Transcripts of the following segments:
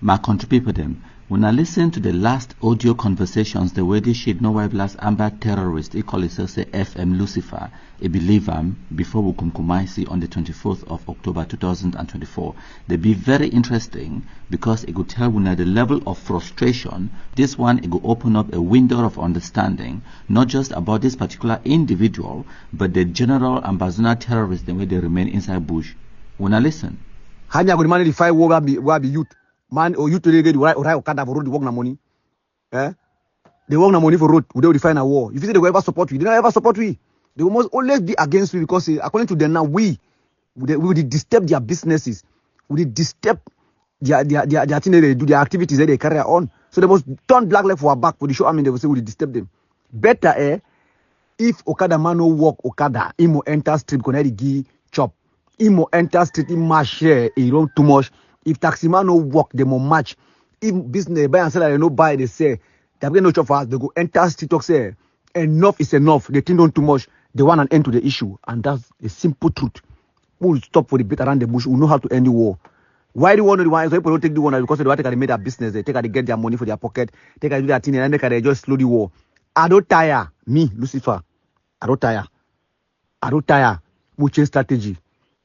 My country people them. When I listen to the last audio conversations, the way they shade no white blast amber terrorist, they call it say FM Lucifer, a believer before we kumkumaisi on the 24th of October 2024. They be very interesting because it could tell when at the level of frustration, this one it will open up a window of understanding, not just about this particular individual, but the general ambazona terrorists, the way they remain inside bush. When I listen. Hanya go man the five war be youth. Man or youth today get right Okada for road, they work na money. Eh? They work na money for road, we don't define a war. If you say they will ever support we, they don't ever support we. They will must always be against we because according to them now we will disturb their businesses. We will disturb their thing they do, their activities that they carry on. So they must turn black leg for our back for the show. I mean they will say we will disturb them. Better if Okada man no work Okada, he will enter street connect the chop. He will enter street, he must share, he don't too much. If taxi man no work, they will match. If business buy and sell, they no buy, they say they have no job for us. They go enter street talk say enough is enough. They think don't too much. They want an end to the issue, and that's a simple truth. We will stop for the bit around the bush. We know how to end the war. Why do you want to do one? So people don't take the one because they want to make their business. They take they get their money for their pocket. They do their thing and they just slow the war. I don't tire. Me, Lucifer. I don't tire. I don't tire. We change strategy.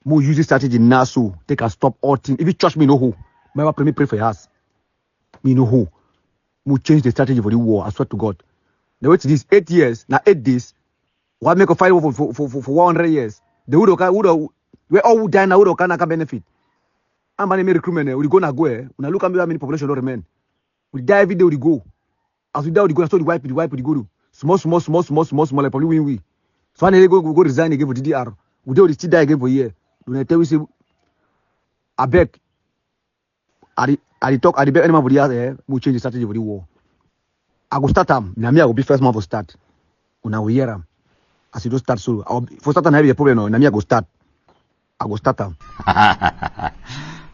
We use this strategy now so they can stop all things. If you church me, know who. My pray for us. Me know who. We change the strategy for the war. I swear to God. The way to this 8 years, now 8 days. What make a fight for 100 years? The would we all die now. Would can benefit. I'm going to recruitment. We go na go. When I look at how many population don't remain. We die every day. We go. As we die, we go. So the wipe. We go. Small. Probably win. So when they go resign again for DDR. We do still die again for a year. When I tell you say, I beg. I talk. I beg anybody else. We change the strategy for the war. I go start them. Now me I will be first man for start. When I will hear them. As you don't start so, for start and have a problem. Now me I go start. I go start them.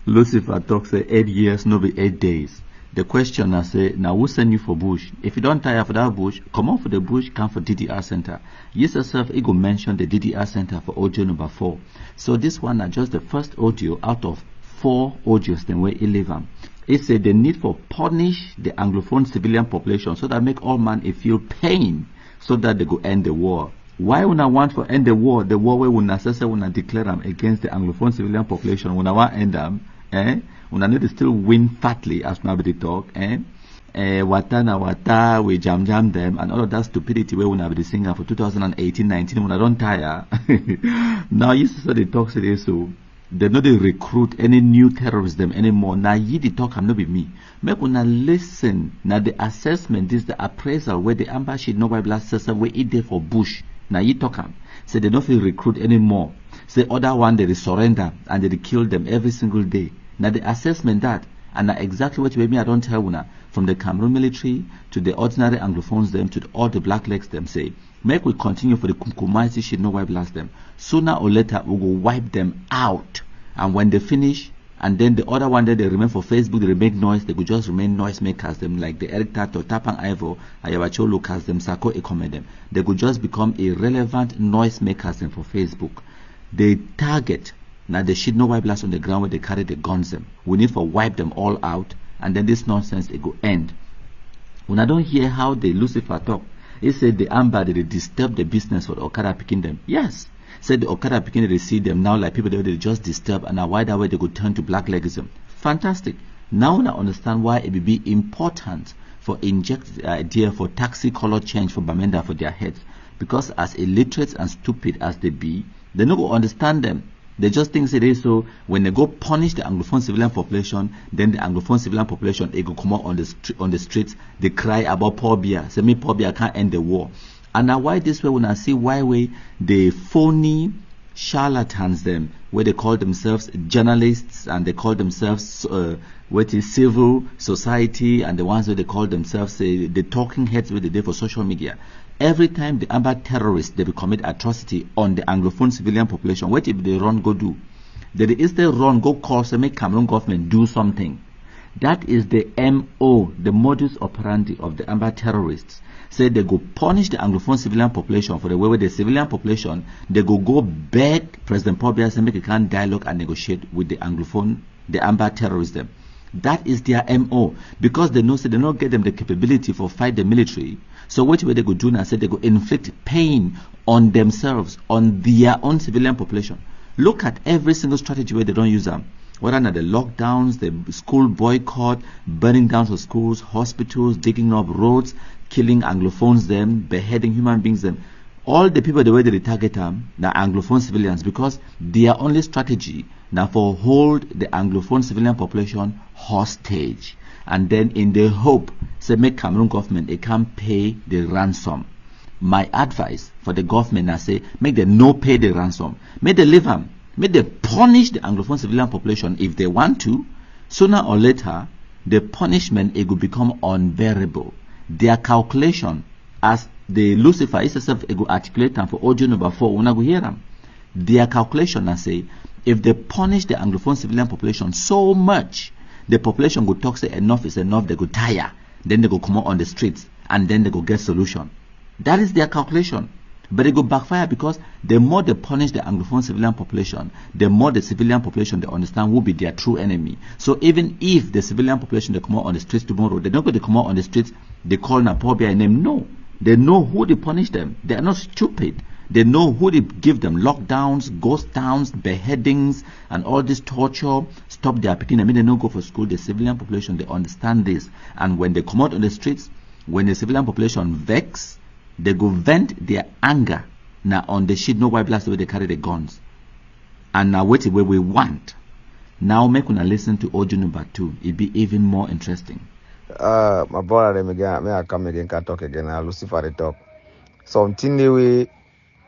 Lucifer talks say 8 years, no be 8 days. The question I say, now who send you for bush? If you don't tire for that bush, come on for the bush, come for DDR center. Yes, yourself, it go mention the DDR center for audio number 4. So this one is just the first audio out of 4 audios then we 11. It said the need for punish the Anglophone civilian population so that make all man feel pain so that they go end the war. Why would I want to end the war where we necessarily want to declare them against the Anglophone civilian population when I want to end them, when I need to still win fatly as nobody talk, wata, we jam them, and all of that stupidity where we have been singing for 2018-19 when I don't tire. Now you see the talk today, so they know they recruit any new terrorists them anymore. Now you the talk cannot be me. Make una listen. Now the assessment is the appraisal where the embassy no blast system where it there for bush. Now you talk am. Say they don't feel recruit anymore. Say other one they surrender and they kill them every single day. Now the assessment that and now exactly what you me I don't tell una from the Cameroon military to the ordinary Anglophones them to all the black legs them say make we continue for the Kumkumaisi shit no wipe blast them. Sooner or later we will wipe them out, and when they finish and then the other one that they remain for Facebook, they make noise, they could just remain noise makers them like the Eric Tato, Tapang Ivo, Ayabacho Lucas them, Sako Ekome them. They could just become irrelevant noise makers them for Facebook. They target now the shit no wipe blast on the ground where they carry the guns them. We need to wipe them all out, and then this nonsense it go end. When I don't hear how the Lucifer talk, he said the Amber they disturb the business for the Okada picking them. Yes. Said the Okada picking they see them now like people they just disturb, and now why that way they could turn to black legism. Fantastic. Now I understand why it will be important for inject the idea for taxi color change for Bamenda for their heads. Because as illiterate and stupid as they be, they don't go understand them. They just think it is so when they go punish the Anglophone civilian population, then the Anglophone civilian population they go come out on the streets, they cry about poor beer. Say me poor beer can't end the war. And now why this way when I see why way the phony charlatans them where they call themselves journalists and they call themselves what is civil society and the ones where they call themselves the talking heads where they do for social media. Every time the Amber terrorists they commit atrocity on the Anglophone civilian population, what if they run go do? They instead run go call say make Cameroon government do something. That is the MO, the modus operandi of the Amber terrorists. Say they go punish the Anglophone civilian population for the way where the civilian population they go beg President Paul Biya say make a can dialogue and negotiate with the Anglophone, the Amber terrorists them. That is their MO. Because they know, so they don't get them the capability for fight the military. So what they go do now, say they go inflict pain on themselves, on their own civilian population. Look at every single strategy where they don't use them. Whether not the lockdowns, the school boycott, burning down of schools, hospitals, digging up roads, killing Anglophones them, beheading human beings them. All the people the way they target them now Anglophone civilians, because their only strategy now for hold the Anglophone civilian population hostage, and then in the hope say make Cameroon government it can pay the ransom. My advice for the government now say make them no pay the ransom, make they leave them, make they punish the Anglophone civilian population if they want to. Sooner or later the punishment it will become unbearable. Their calculation, as the LUCYFER itself it will articulate them for audio number 4 when I go hear them. Their calculation I say if they punish the Anglophone civilian population so much, the population go talk say enough is enough, they go tire, then they go come out on the streets, and then they go get solution. That is their calculation. But it go backfire, because the more they punish the Anglophone civilian population, the more the civilian population they understand will be their true enemy. So even if the civilian population they come out on the streets tomorrow, they're not going to come out on the streets, they call Napobia a name. No. They know who they punish them. They are not stupid. They know who they give them lockdowns, ghost towns, beheadings, and all this torture. Stop their picking. I mean, they don't go for school. The civilian population, they understand this. And when they come out on the streets, when the civilian population vex, they go vent their anger now on the shit. No white blast the way they carry the guns. And now wait where we want. Now make una listen to audio number 2. It be even more interesting. My brother, may I come again, can talk again. LUCYFER they talk. Something the way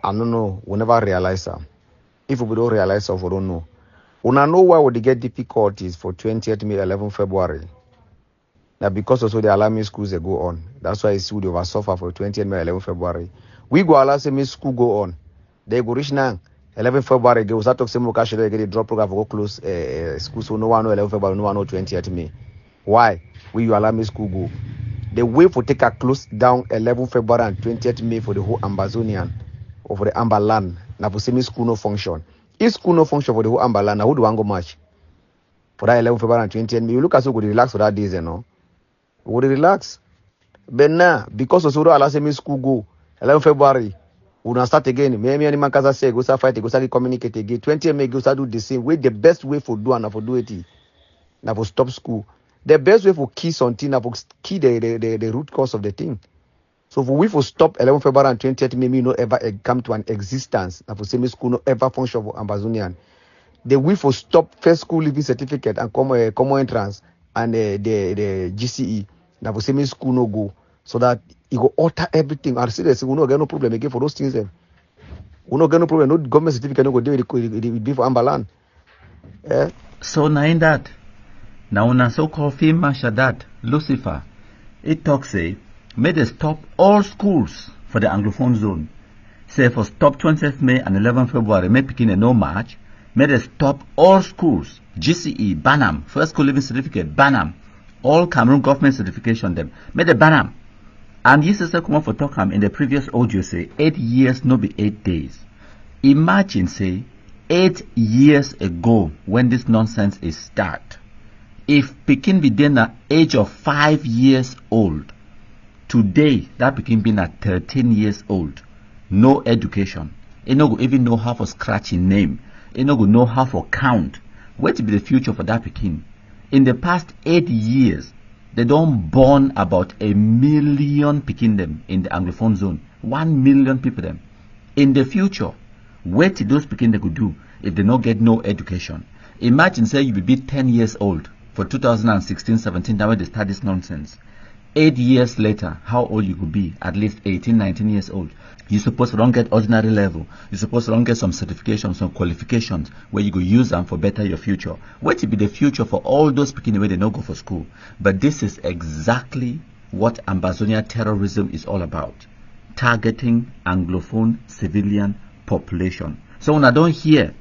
I don't know, we never realize that. If we don't realize that, we don't know. We don't know why would they get difficulties for 20th May, 11 February. Now because also the alarming schools they go on. That's why it's would over suffer for 20th May, 11 February. We go allow semi school go on. They go reach now. 11 February, they will start talk same cash they get a drop program for go close school. So no one know 11 February, no one know 20th May. Why? We you allow me school go. The way for take a close down 11 February and 20th May for the whole Ambazonian or for the Amber land. Now for semi school no function. If school no function for the whole Amber land, now who do one go match? For that 11 February and 20th May, you look as you could relax for that days, you know. Would relax. But now, because of so allow semi school go 11 February, we will start again. Maybe any man can say go start fight, go start communicate again. 20th May go start do the same way. The best way for do and for do it. Now for stop school. The best way for key something, now for key the root cause of the thing. So for we for stop 11 February and 20th May, me no ever come to an existence. Now for semi school no ever function for Ambazonian. The we for stop first school living certificate and common entrance and the GCE. Now for semi school no go, so that it go alter everything. And seriously, we no get no problem again for those things. We no get no problem. No government certificate no go do it be for Ambaland. So now in that. Now when a so-called field marshal that LUCYFER, it talks say, may they stop all schools for the Anglophone zone. Say for stop 20th May and 11 February, may begin a no march. May they stop all schools, GCE, Banam, first school living certificate, Banam, all Cameroon government certification them. May they Banam. And this is a come for Tokam in the previous audio say 8 years no be 8 days. Imagine say 8 years ago when this nonsense is start. If Pekin be then at age of 5 years old, today that Pekin being at 13 years old, no education, he no go even know how to scratch his name, he no go know how to count. What will be the future for that Pekin? In the past 8 years, they don't born about 1 million Pekin them in the Anglophone zone, 1 million people them. In the future, what those Pekin they could do if they not get no education? Imagine say you will be 10 years old. For 2016-17, that when they start this nonsense. 8 years later, how old you could be? At least 18, 19 years old. You're supposed to don't get ordinary level. You're supposed to don't get some certifications, some qualifications where you go use them for better your future. What will be the future for all those people where they don't go for school? But this is exactly what Ambazonia terrorism is all about. Targeting Anglophone civilian population. So when I don't hear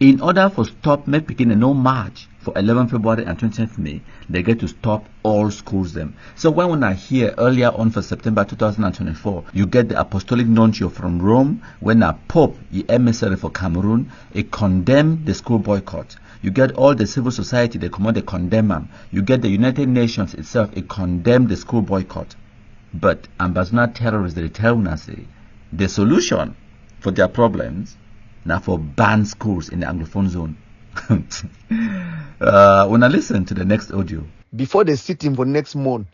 In order for stop make pikin no march for 11 February and 20th May, they get to stop all schools them. So when I hear earlier on for September 2024, you get the Apostolic Nuncio from Rome, when a Pope, the emissary for Cameroon, it condemn the school boycott. You get all the civil society, they come out, they condemn them. You get the United Nations itself, it condemn the school boycott. But ambassador terrorists, they tell us the solution for their problems now for ban schools in the Anglophone zone. When I listen to the next audio. Before they sit in for next month,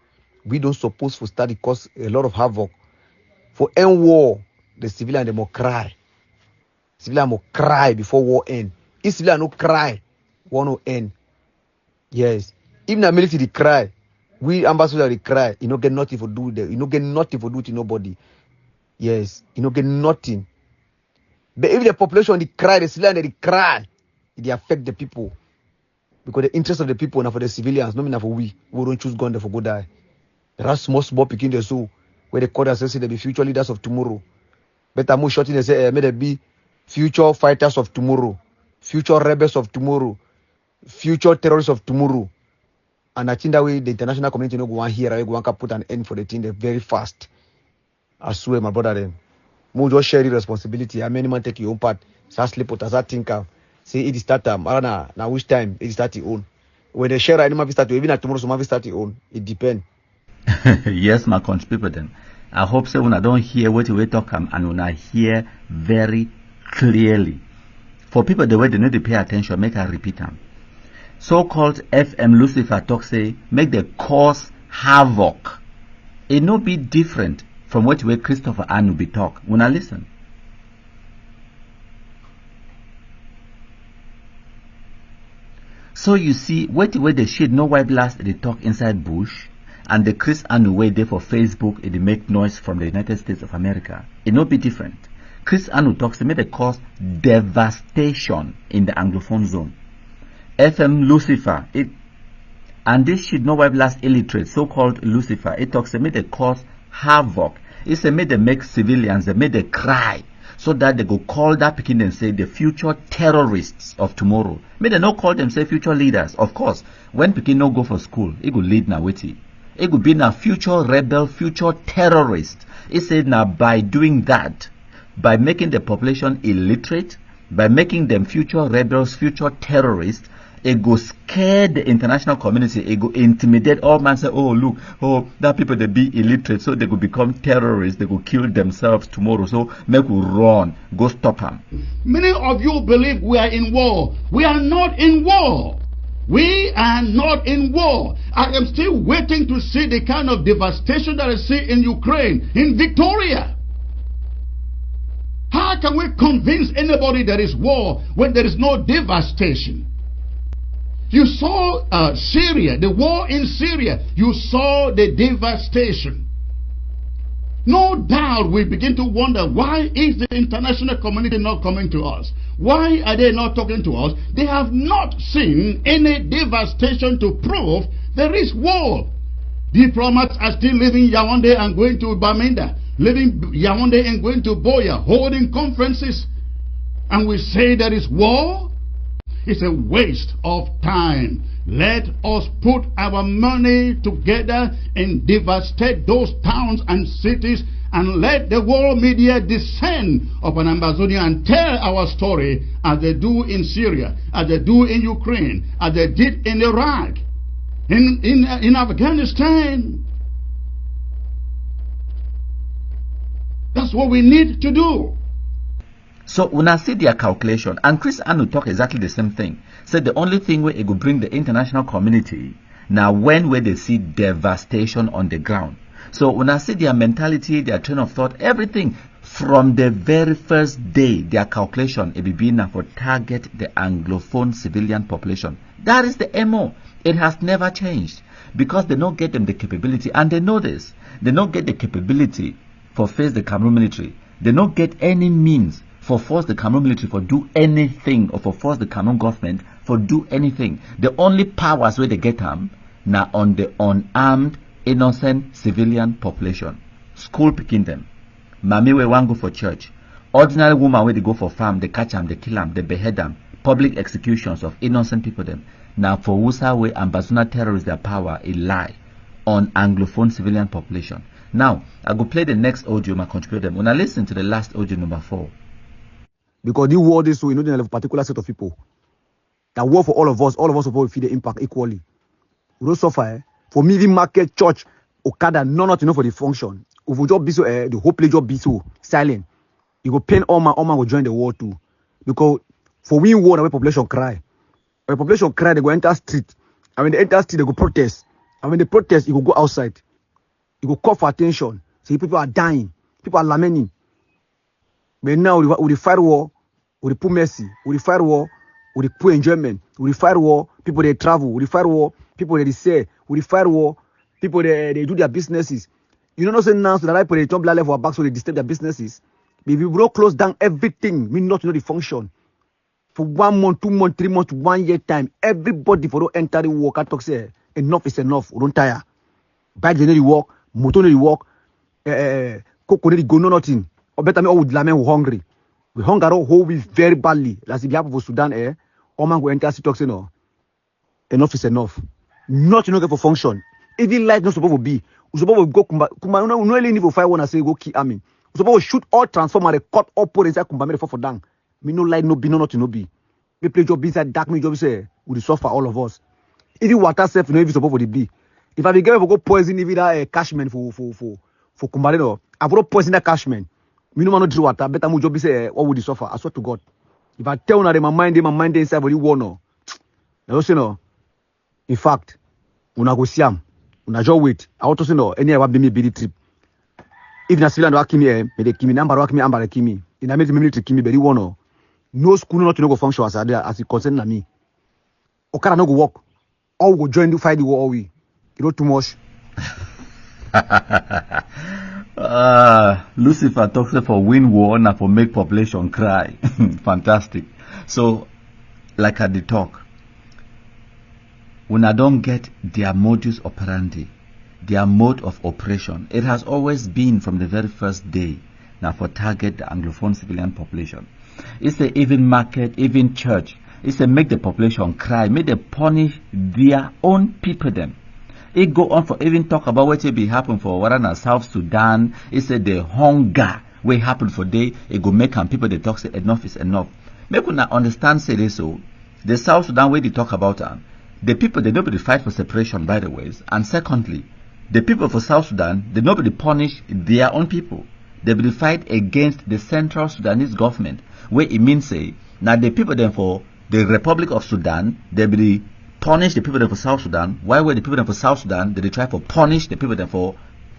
we don't suppose to study cause a lot of havoc. For end war, the civilian they must cry. Civilian must cry before war end. If civilian no cry, war no end. Yes. Even the military cry, we ambassador they cry. You don't get nothing for do there. You don't get nothing for do to nobody. Yes. You don't get nothing. But if the population they cry, the civilian they cry, it affect the people. Because the interest of the people now for the civilians, not for we don't choose gun for go die. There are small picking the zoo where they call themselves they be future leaders of tomorrow. Better more shorting they say may they be future fighters of tomorrow, future rebels of tomorrow, future terrorists of tomorrow. And I think that way the international community no go on here, go on put an end for the thing very fast. I swear, my brother them. More just share the responsibility. I mean, man take your own part. Say sleep out, say think of. Say it is start time. Now which time it start your own. When they share, I might start even at tomorrow, so might start your own. It depends. Yes, my country people then. I hope so when I don't hear what we talk and when I hear very clearly. For people the way they need to pay attention, make I repeat them. So-called FM Lucifer talk say make the cause havoc. It no be different from what way Christopher Anu be talk. When I listen. So you see, what way the shit no white blast they talk inside bush, and the Chris Anu way there for Facebook they make noise from the United States of America. It no be different. Chris Anu talks to make the cause devastation in the Anglophone zone. FM Lucifer, and this shit no white blast illiterate, so-called Lucifer, it talks to make the cause havoc. It's a made they make civilians, they made they cry, so that they go call that Pekin and say the future terrorists of tomorrow. May they not call them say future leaders. Of course, when Pekin no go for school, it go lead now witty. It could be now future rebel, future terrorist. It said now by doing that, by making the population illiterate, by making them future rebels, future terrorists, it go scare the international community. It go intimidate all man. Say, oh look, oh that people they be illiterate, so they go become terrorists. They go kill themselves tomorrow. So make we run, go stop them. Many of you believe we are in war. We are not in war. We are not in war. I am still waiting to see the kind of devastation that I see in Ukraine, in Victoria. How can we convince anybody there is war when there is no devastation? You saw Syria, the war in Syria. You saw the devastation. No doubt we begin to wonder, why is the international community not coming to us? Why are they not talking to us? They have not seen any devastation to prove there is war. Diplomats are still leaving Yaoundé and going to Bamenda, leaving Yaoundé and going to Boya, holding conferences. And we say there is war? It's a waste of time. Let us put our money together and devastate those towns and cities, and let the world media descend upon Ambazonia and tell our story as they do in Syria, as they do in Ukraine, as they did in Iraq, in Afghanistan. That's what we need to do. So when I see their calculation, and Chris Anu talk exactly the same thing, said the only thing where it will bring the international community now when where they see devastation on the ground. So when I see their mentality, their train of thought, everything from the very first day, their calculation, it will be now for target the Anglophone civilian population. That is the MO. It has never changed because they don't get them the capability, and they know this. They don't get the capability for face the Cameroon military. They don't get any means for force the Cameroon military for do anything, or for force the Cameroon government for do anything. The only powers where they get them now on the unarmed, innocent civilian population. School picking them. Mami we want go for church. Ordinary woman where they go for farm, they catch them, they kill them, they behead them. public executions of innocent people them. Now for Wusa way and Bazuna terrorists their power a lie on Anglophone civilian population. Now I go play the next audio my contribute them. When I listen to the last audio number 4. Because the war is so you know a particular set of people. That war for all of us will feel the impact equally. We don't suffer. For me, the market, church, Okada, not for the function. If we job be so the whole place job be so silent. You go pain all man will join the war too. Because for we war, the population cry. When the population cry, they go enter street. And when they enter street, they go protest. And when they protest, you go outside. You go call for attention. See, people are dying. People are lamenting. But now with the fire war, with the poor mercy, with the fire war, with the poor enjoyment, with the fire war, people they travel, with the fire war, people they say, with the fire war, people they do their businesses. You don't know say now so that I put a jump level for back so they disturb their businesses. But if you don't close down everything, we not know the function. For 1 month, 2 months, 3 months, 1 year time, everybody for don't enter the work. I talk say enough is enough. We don't tire. Bad the work, motor the work, cocoa the go no nothing. Or better me all with lament we hungry. We hunger whole we very badly. That's the happen for Sudan all man go enter city talk say no. Enough is enough. Not you know for function. Even light not supposed to be. We supposed to go kumba no really need for fire one say go kill army. We supposed to shoot all transformer cut all put inside kumba me for down. Me no light no be no nothing no be. We play job inside dark me job say we suffer all of us. Even water self you know if it's supposed to be. If I be given for go poison even that cashman for kumba no. I for poison that cashman. Me no man no drink water. Better my job say what would you suffer? I swear to God. If I tell you my mind inside for you war no. Now say no. In fact, una go siam, una just wait. I want to say no. Any ever be me be the trip. If na civilian wa kimi me de kimi number wa kimi amber kimi. In a military kimi be the one no school not to go function as it concern na me. Okada no go work. All go join to fight the war all we. You know too much. Lucifer talks for win war and for make population cry. Fantastic. So, like at the talk, when I don't get their modus operandi, their mode of operation, it has always been from the very first day now for target the Anglophone civilian population. It's a even market, even church. It's a make the population cry, make they punish their own people them. It go on for even talk about what will be happen for Warana South Sudan. It said the hunger will happen for day. It go make and people they talk say enough is enough. Make una understand say this so. The South Sudan way they talk about the people they nobody fight for separation by the ways. And secondly, the people for South Sudan they nobody punish their own people. They will fight against the Central Sudanese government. Where it means say now the people then for the Republic of Sudan they will punish the people there for South Sudan. Why were the people there for South Sudan? They try to punish the people there for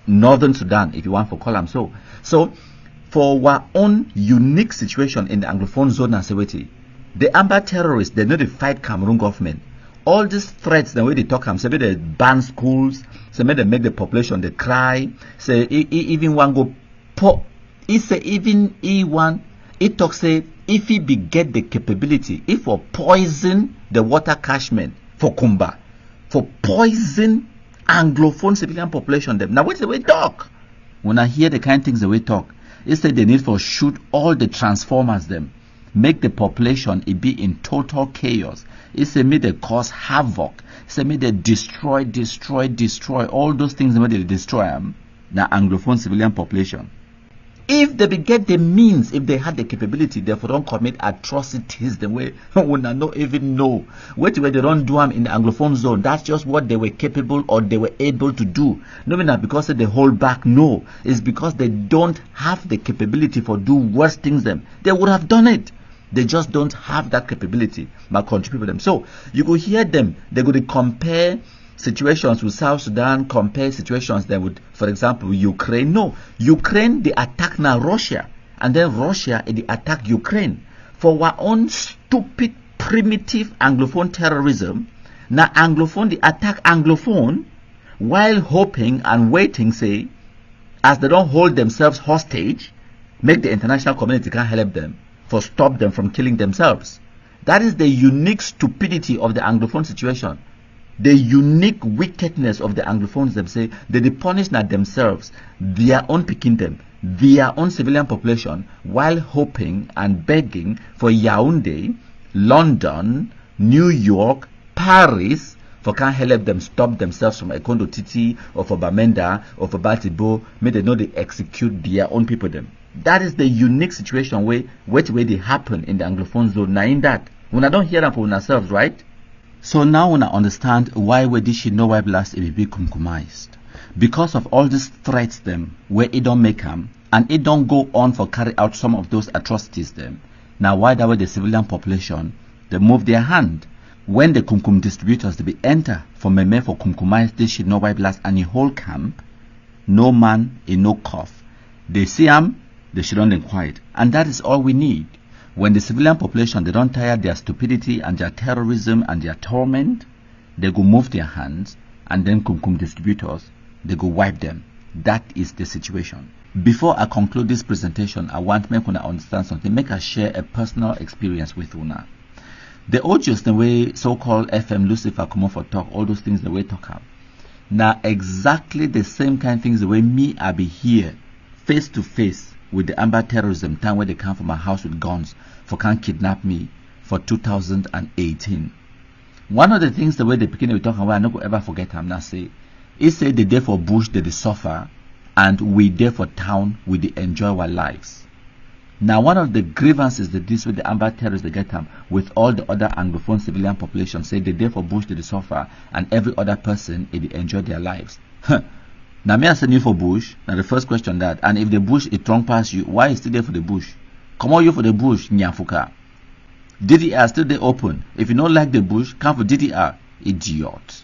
Northern Sudan, if you want to call them so. So, for our own unique situation in the Anglophone zone and Seweti, the Amber terrorists, they know they fight Cameroon government. All these threats, the way they talk, say they ban schools, say they make the population they cry, say even one go it's say even E1, it talks say if he be get the capability, if for poison the water catchment for Kumba, for poison Anglophone civilian population them. Now what's the way talk? When I hear the kind of things the way talk, it said they need for shoot all the transformers them, make the population it be in total chaos. It said me they cause havoc. It said me they destroy all those things that they destroy them. Now Anglophone civilian population. If they get the means, if they had the capability, therefore don't commit atrocities the way we not even know. What they don't do them in the Anglophone zone, that's just what they were capable or they were able to do. No, not because they hold back, no. It's because they don't have the capability for do worse things them. They would have done it. They just don't have that capability by contributing them. So you could hear them, they could compare situations with South Sudan, compare situations then with, for example, Ukraine. No, Ukraine they attack now Russia, and then Russia they attack Ukraine for our own stupid, primitive Anglophone terrorism. Now Anglophone they attack Anglophone while hoping and waiting, say, as they don't hold themselves hostage, make the international community can help them for stop them from killing themselves. That is the unique stupidity of the Anglophone situation. The unique wickedness of the Anglophones them say they punish not themselves, their own picking them, their own civilian population, while hoping and begging for Yaoundé London, New York, Paris, for can't help them stop themselves from Ekondo Titi or for Bamenda or for Batibo, may they know they execute their own people them. That is the unique situation which way they happen in the Anglophone zone. Now in that, when I don't hear them for ourselves, right? So now when I understand why we did she know why blast it be compromised. Because of all these threats them, where it don't make them, and it don't go on for carry out some of those atrocities them. Now why that way the civilian population, they move their hand. When the kumkum distributors they be enter for meme for kumkumize this shit no why blast and the whole camp, no man in no cough. They see them, they should run them quiet. And that is all we need. When the civilian population they don't tire their stupidity and their terrorism and their torment, they go move their hands, and then kumkum distributors they go wipe them. That is the situation. Before I conclude this presentation, I want make una understand something. Make us share a personal experience with una. The audios the way so-called FM Lucifer come for talk, all those things the way talk up. Now exactly the same kind of things the way me I be here face to face with the Amber terrorism time where they come from my house with guns for can't kidnap me for 2018. One of the things the way the beginning we talk about, I no go ever forget him now say, he said the day for bush they suffer and we there for town we they enjoy our lives. Now one of the grievances that this with the Amber terrorists they get them with all the other Anglophone civilian population say the day for bush they suffer and every other person they enjoy their lives. Now me I send you for bush. Now the first question that, and if the bush is strong past you, why is still there for the bush? Come on you for the bush, nyafuka. DDR still there open. If you don't like the bush, come for DDR, idiot.